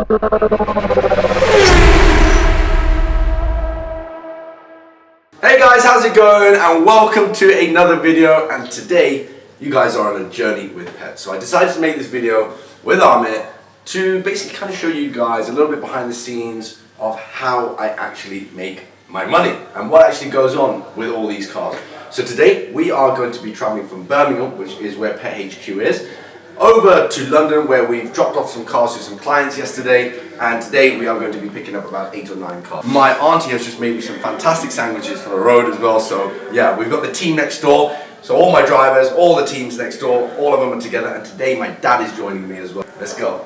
Hey guys, how's it going? And welcome to another video. And today, you guys are on a journey with pets. So I decided to make this video with Aleem to basically kind of show you guys a little bit behind the scenes of how I actually make my money and what actually goes on with all these cars. So today, we are going to be traveling from Birmingham, which is where Pet HQ is, over to London, where we've dropped off some cars to some clients yesterday, and today we are going to be picking up about 8 or 9 cars. My auntie has just made me some fantastic sandwiches for the road as well, so yeah, we've got the team next door, so all my drivers, all the teams next door, all of them are together, and today my dad is joining me as well. Let's go.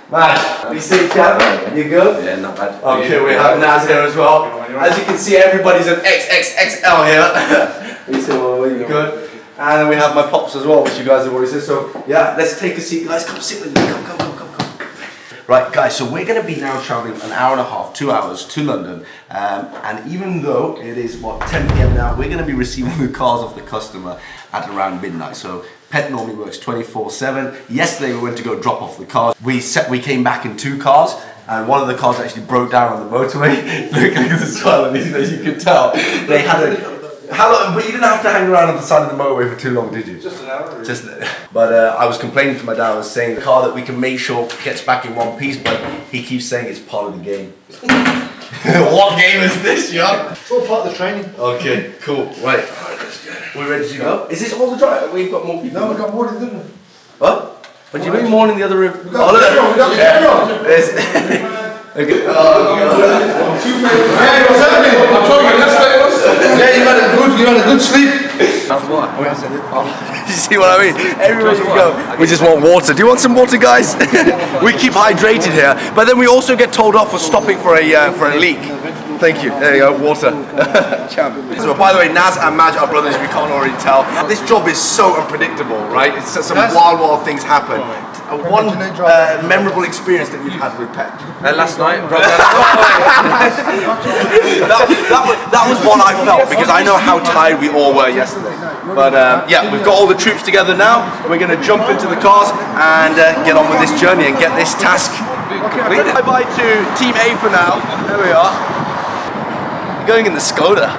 Man, you see Kevin? You good? Yeah, not bad. Okay, we have Naz here as well. As you can see, everybody's an XXXL here. You see, well, you good? And we have my pops as well, which you guys have already said. So yeah, let's take a seat, guys. Come sit with me. Come. Right, guys. So we're going to be now traveling an hour and a half, 2 hours to London. And even though it is what 10 p.m. now, we're going to be receiving the cars off the customer at around midnight. So Pet normally works 24/7. Yesterday we went to go drop off the cars. We came back in 2 cars. And one of the cars actually broke down on the motorway. Look at the smile on these, as you can tell. They had a. How long? But you didn't have to hang around on the side of the motorway for too long, did you? Just an hour. But I was complaining to my dad. I was saying the car that we can make sure gets back in one piece, but he keeps saying it's part of the game. What game is this, yo? It's all part of the training. Okay, cool. Right. We're ready to go. Is this all the drive? We've got more people. No, we've got more than them. What? What do you mean more in the other room? We got the camera. Okay. Hey, what's happening? I'm talking. Let's play. Yeah, you had a good sleep. That's what. You see what I mean? Everywhere we go, we just want water. Do you want some water, guys? We keep hydrated here, but then we also get told off for stopping for a leak. Thank you. There you go, water. So, by the way, Naz and Maj are brothers. We can't already tell. This job is so unpredictable, right? It's some wild things happen. One memorable experience that you've had with Pet. Last night. that was one I felt because I know how tired we all were yesterday. But yeah, we've got all the troops together now. We're going to jump into the cars and get on with this journey and get this task completed. Bye-bye to Team A for now. There we are. Going in the Skoda.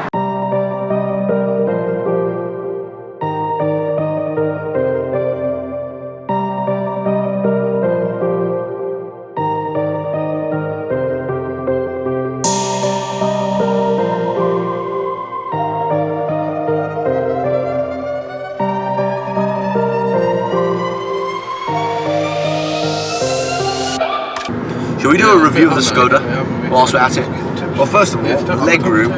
Shall we do a review of the Skoda whilst we're at it? Well, first of all, leg room,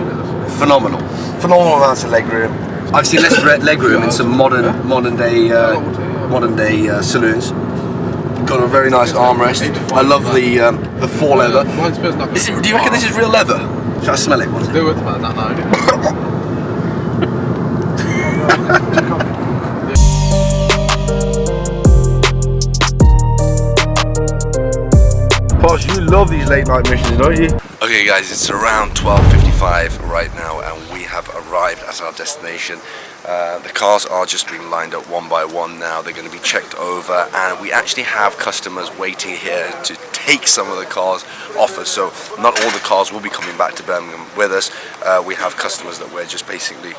phenomenal. Phenomenal amounts of leg room. I've seen less leg room in some modern day saloons. Got a very nice armrest. I love the fore leather. Do you reckon this is real leather? Should I smell it? Do it, man. No. Posh, you love these late night missions, don't you? Okay guys, it's around 12:55 right now and we have arrived at our destination. The cars are just being lined up one by one now. They're going to be checked over and we actually have customers waiting here to take some of the cars off us. So not all the cars will be coming back to Birmingham with us. We have customers that we're just basically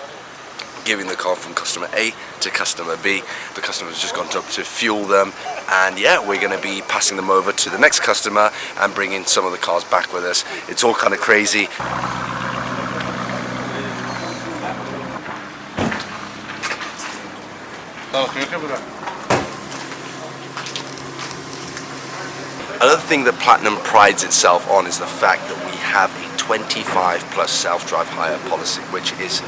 giving the car from customer A to customer B. The customer's just gone up to fuel them and yeah, we're going to be passing them over to the next customer and bringing some of the cars back with us. It's all kind of crazy. Oh, can you cover that? Another thing that Platinum prides itself on is the fact that we have a 25+ self-drive hire policy, which is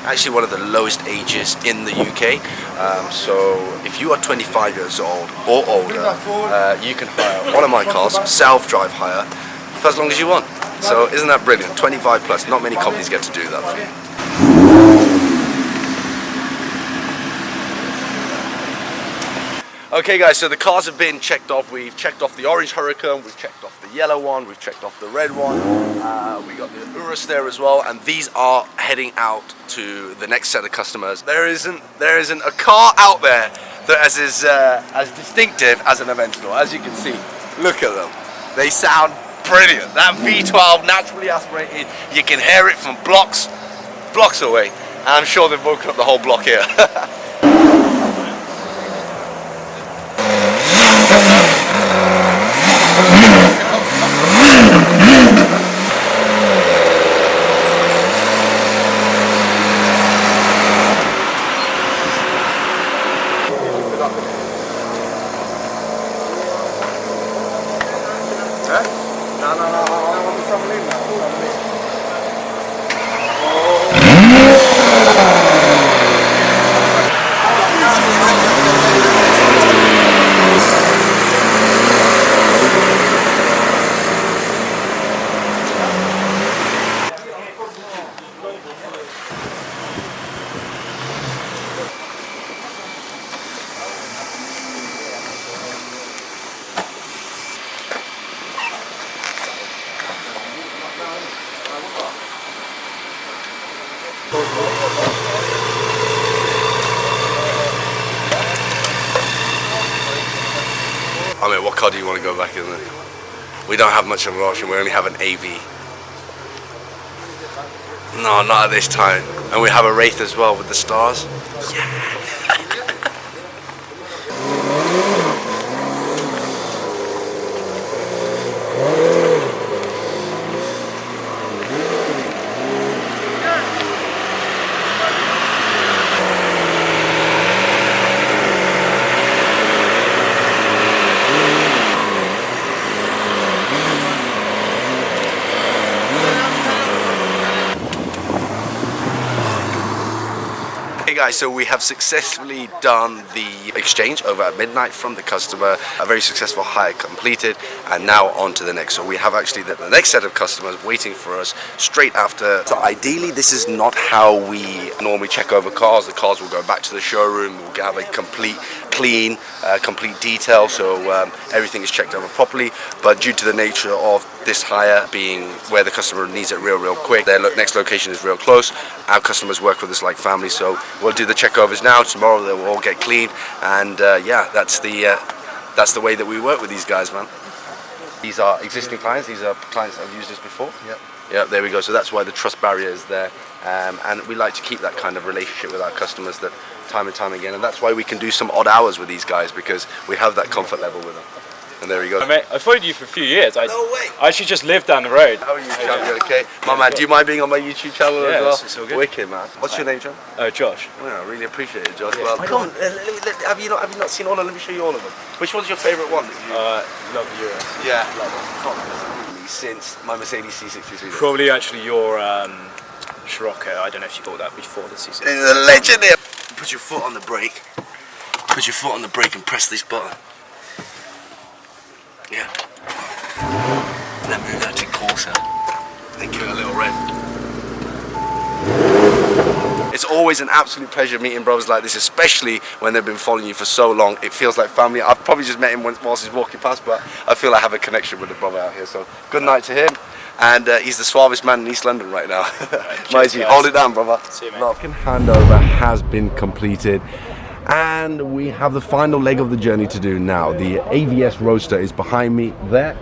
actually one of the lowest ages in the UK. So if you are 25 years old or older, you can hire one of my cars, self-drive hire, for as long as you want. So isn't that brilliant? 25+, not many companies get to do that for you. Okay guys, so the cars have been checked off. We've checked off the orange Huracan, we've checked off the yellow one, we've checked off the red one. We got the Urus there as well, and these are heading out to the next set of customers. There isn't a car out there that is as distinctive as an Aventador, as you can see. Look at them. They sound brilliant. That V12 naturally aspirated. You can hear it from blocks away. And I'm sure they've woken up the whole block here. I mean, what car do you want to go back in there? We don't have much of an option, we only have an AV. No, not at this time. And we have a Wraith as well with the stars. Yeah. Hey guys, so we have successfully done the exchange over at midnight from the customer. A very successful hire completed, and now on to the next. So we have actually the next set of customers waiting for us straight after. So ideally this is not how we normally check over cars. The cars will go back to the showroom, we'll have a complete clean, complete detail, so everything is checked over properly. But due to the nature of this hire being where the customer needs it real quick, their next location is real close. Our customers work with us like family, so we'll do the checkovers now. Tomorrow they will all get cleaned, and yeah, that's the way that we work with these guys, man. These are existing clients. These are clients that have used us before. Yep. Yeah, there we go. So that's why the trust barrier is there, and we like to keep that kind of relationship with our customers, that time and time again, and that's why we can do some odd hours with these guys, because we have that comfort level with them. And there we go. Mate, I followed you for a few years. No way! I actually just lived down the road. How are you, champion? Okay, my man. Do you mind being on my YouTube channel as well? It's all good. Wicked, man. What's your name, John? Josh. Well, I really appreciate it, Josh. Well, come on. Have you not seen all of them? Let me show you all of them. Which one's your favourite one? Love the Euro. Yeah. Since my Mercedes C63. Probably actually your Scirocco. I don't know if you bought that before the C63. There's a legend here. Put your foot on the brake. Put your foot on the brake and press this button. Yeah. Then move that to Corsa. Then give it a little rev. It's always an absolute pleasure meeting brothers like this, especially when they've been following you for so long. It feels like family. I've probably just met him whilst he's walking past, but I feel I have a connection with the brother out here. So good night to him. And he's the suavest man in East London right now. Mighty, hold it down, brother. See you, mate. Napkin handover has been completed. And we have the final leg of the journey to do now. The AVS Roadster is behind me there.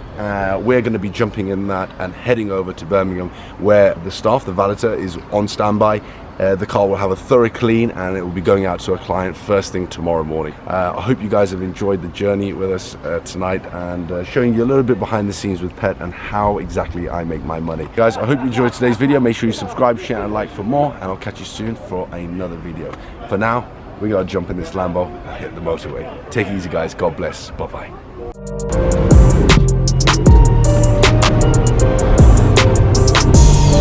We're going to be jumping in that and heading over to Birmingham, where the staff, the valeter, is on standby. The car will have a thorough clean, and it will be going out to a client first thing tomorrow morning. I hope you guys have enjoyed the journey with us tonight, and showing you a little bit behind the scenes with Pet and how exactly I make my money. Guys, I hope you enjoyed today's video. Make sure you subscribe, share and like for more, and I'll catch you soon for another video. For now, we gotta jump in this Lambo and hit the motorway. Take it easy, guys. God bless. Bye-bye.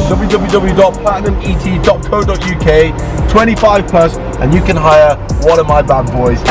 www.platinumet.co.uk, 25 plus, and you can hire one of my bad boys.